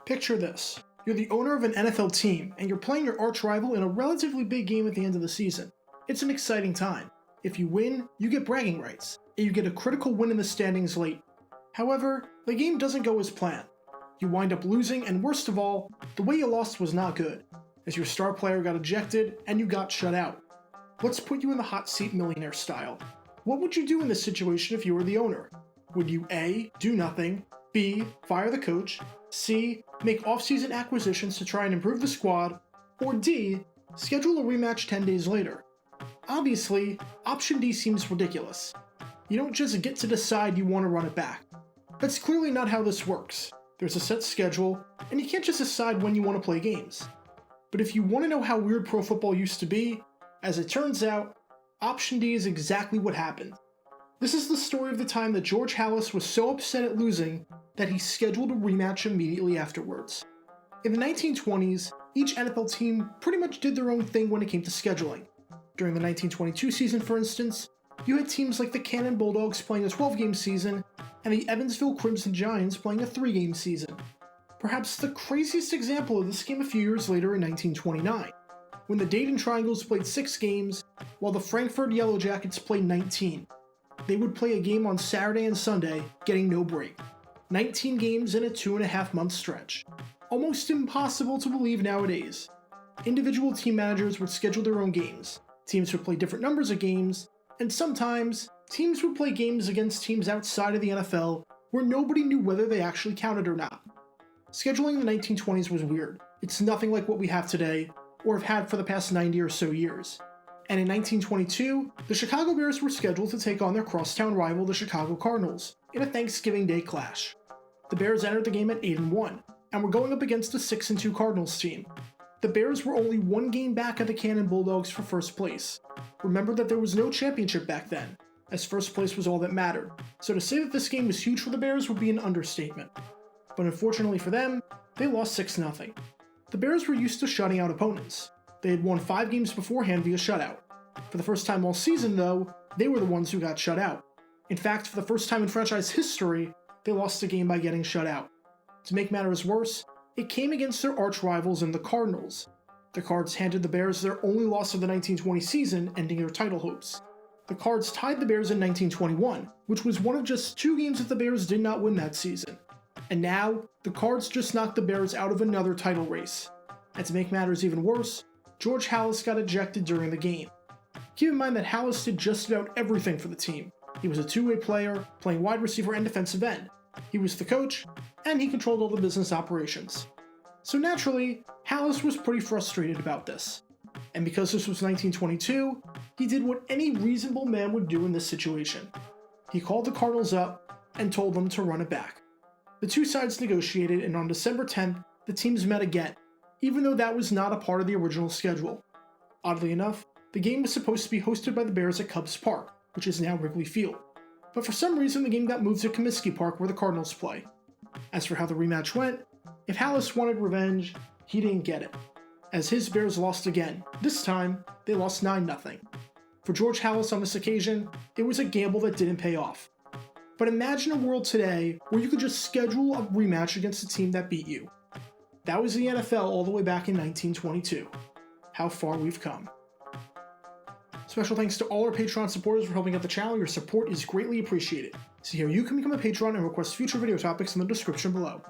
Picture this. You're the owner of an NFL team, and you're playing your arch rival in a relatively big game at the end of the season. It's an exciting time. If you win, you get bragging rights, and you get a critical win in the standings late. However, the game doesn't go as planned. You wind up losing, and worst of all, the way you lost was not good, as your star player got ejected and you got shut out. Let's put you in the hot seat millionaire style. What would you do in this situation if you were the owner? Would you A, do nothing, B, fire the coach, C, make off-season acquisitions to try and improve the squad, or D, schedule a rematch 10 days later? Obviously, option D seems ridiculous. You don't just get to decide you want to run it back. That's clearly not how this works. There's a set schedule, and you can't just decide when you want to play games. But if you want to know how weird pro football used to be, as it turns out, option D is exactly what happened. This is the story of the time that George Halas was so upset at losing that he scheduled a rematch immediately afterwards. In the 1920s, each NFL team pretty much did their own thing when it came to scheduling. During the 1922 season, for instance, you had teams like the Cannon Bulldogs playing a 12-game season, and the Evansville Crimson Giants playing a 3-game season. Perhaps the craziest example of this came a few years later in 1929, when the Dayton Triangles played 6 games, while the Frankfurt Yellow Jackets played 19. They would play a game on Saturday and Sunday, getting no break. 19 games in a 2.5-month stretch. Almost impossible to believe nowadays. Individual team managers would schedule their own games. Teams would play different numbers of games, and sometimes, teams would play games against teams outside of the NFL where nobody knew whether they actually counted or not. Scheduling in the 1920s was weird. It's nothing like what we have today, or have had for the past 90 or so years. And in 1922, the Chicago Bears were scheduled to take on their crosstown rival, the Chicago Cardinals, in a Thanksgiving Day clash. The Bears entered the game at 8-1, and were going up against a 6-2 Cardinals team. The Bears were only 1 game back of the Cannon Bulldogs for first place. Remember that there was no championship back then, as first place was all that mattered, so to say that this game was huge for the Bears would be an understatement. But unfortunately for them, they lost 6-0. The Bears were used to shutting out opponents. They had won 5 games beforehand via shutout. For the first time all season, though, they were the ones who got shut out. In fact, for the first time in franchise history, they lost a game by getting shut out. To make matters worse, it came against their arch rivals in the Cardinals. The Cards handed the Bears their only loss of the 1920 season, ending their title hopes. The Cards tied the Bears in 1921, which was one of just 2 games that the Bears did not win that season. And now, the Cards just knocked the Bears out of another title race. And to make matters even worse, George Halas got ejected during the game. Keep in mind that Halas did just about everything for the team. He was a two-way player, playing wide receiver and defensive end. He was the coach, and he controlled all the business operations. So naturally, Halas was pretty frustrated about this. And because this was 1922, he did what any reasonable man would do in this situation. He called the Cardinals up and told them to run it back. The two sides negotiated, and on December 10th, the teams met again, even though that was not a part of the original schedule. Oddly enough, the game was supposed to be hosted by the Bears at Cubs Park, which is now Wrigley Field. But for some reason, the game got moved to Comiskey Park, where the Cardinals play. As for how the rematch went, if Halas wanted revenge, he didn't get it, as his Bears lost again. This time, they lost 9-0. For George Halas on this occasion, it was a gamble that didn't pay off. But imagine a world today where you could just schedule a rematch against a team that beat you. That was the NFL all the way back in 1922. How far we've come. Special thanks to all our Patreon supporters for helping out the channel. Your support is greatly appreciated. See how you can become a patron and request future video topics in the description below.